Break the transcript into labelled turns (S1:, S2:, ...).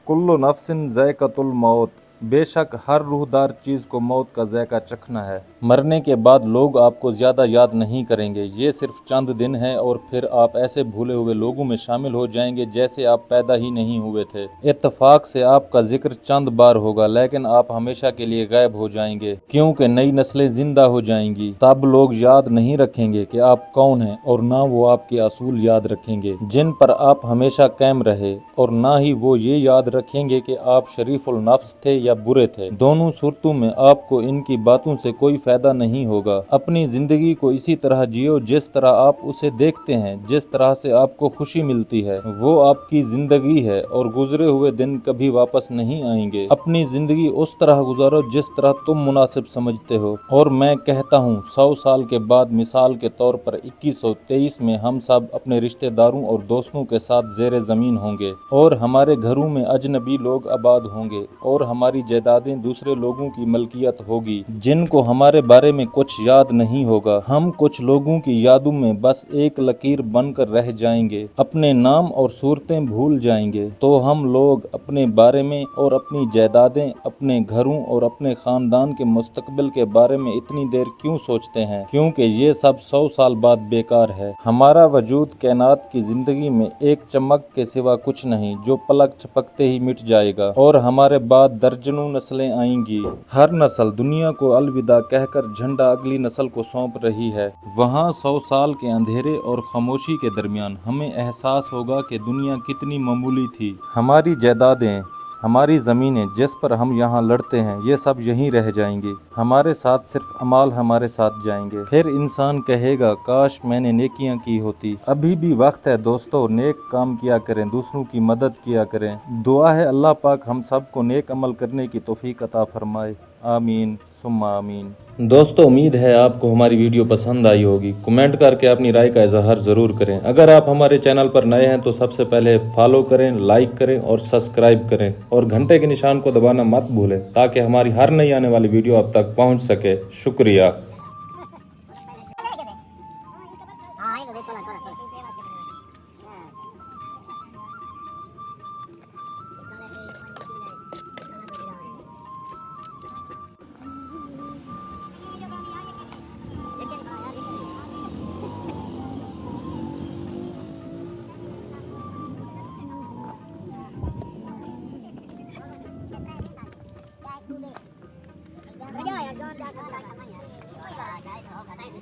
S1: कुल्लु नफ्सिन ज़ायक़तुल मौत, बेशक हर रूहदार चीज़ को मौत का जायका चखना है। मरने के बाद लोग आपको ज़्यादा याद नहीं करेंगे, ये सिर्फ चंद दिन हैं और फिर आप ऐसे भूले हुए लोगों में शामिल हो जाएंगे जैसे आप पैदा ही नहीं हुए थे। इत्तफाक से आपका जिक्र चंद बार होगा, लेकिन आप हमेशा के लिए गायब हो जाएंगे, क्योंकि नई नस्लें जिंदा हो जाएंगी। तब लोग याद नहीं रखेंगे कि आप कौन हैं और ना वो आपके असूल याद रखेंगे जिन पर आप हमेशा कायम रहे, और ना ही वो ये याद रखेंगे कि आप शरीफुल नफ्स थे या बुरे थे। दोनों सूरतों में आपको इनकी बातों से कोई फायदा नहीं होगा। अपनी जिंदगी को इसी तरह जियो जिस तरह आप उसे देखते हैं। जिस तरह से आपको खुशी मिलती है वो आपकी जिंदगी है, और गुजरे हुए दिन कभी वापस नहीं आएंगे। अपनी जिंदगी उस तरह गुजारो जिस तरह तुम मुनासिब समझते हो। और मैं कहता हूँ 100 साल के बाद, मिसाल के तौर पर 2123 में, हम सब अपने रिश्तेदारों और दोस्तों के साथ ज़ेरे ज़मीन होंगे, और हमारे घरों में अजनबी लोग आबाद होंगे, और हमारी जायदादें दूसरे लोगों की मलकियत होगी जिनको हमारे बारे में कुछ याद नहीं होगा। हम कुछ लोगों की यादों में बस एक लकीर बनकर रह जाएंगे, अपने नाम और सूरतें भूल जाएंगे। तो हम लोग अपने बारे में और अपनी जायदादें, अपने घरों और अपने खानदान के मुस्तकबिल के बारे में इतनी देर क्यों सोचते हैं? क्योंकि ये सब 100 साल बाद बेकार है। हमारा वजूद कायनात की जिंदगी में एक चमक के सिवा कुछ नहीं, जो पलक झपकते ही मिट जाएगा, और हमारे बाद दर्जनों नस्लें आएंगी। हर नस्ल दुनिया को अलविदा कहकर झंडा अगली नस्ल को सौंप रही है। वहाँ 100 साल के अंधेरे और खामोशी के दरमियान हमें एहसास होगा कि दुनिया कितनी मामूली थी। हमारी जायदादें, हमारी ज़मीनें जिस पर हम यहाँ लड़ते हैं, ये सब यहीं रह जाएंगी। हमारे साथ सिर्फ अमाल हमारे साथ जाएंगे। फिर इंसान कहेगा, काश मैंने नेकियां की होती। अभी भी वक्त है दोस्तों, नेक काम किया करें, दूसरों की मदद किया करें। दुआ है अल्लाह पाक हम सब को नेक अमल करने की तौफीक अता फरमाए। आमीन सुम्मा आमीन। दोस्तों, उम्मीद है आपको हमारी वीडियो पसंद आई होगी। कमेंट करके अपनी राय का इजहार ज़रूर करें। अगर आप हमारे चैनल पर नए हैं तो सबसे पहले फॉलो करें, लाइक करें और सब्सक्राइब करें, और घंटे के निशान को दबाना मत भूलें ताकि हमारी हर नई आने वाली वीडियो आप तक पहुंच सके। शुक्रिया।
S2: Yo ya, yo ya, namanya. Oh ya, guys, oh, katanya.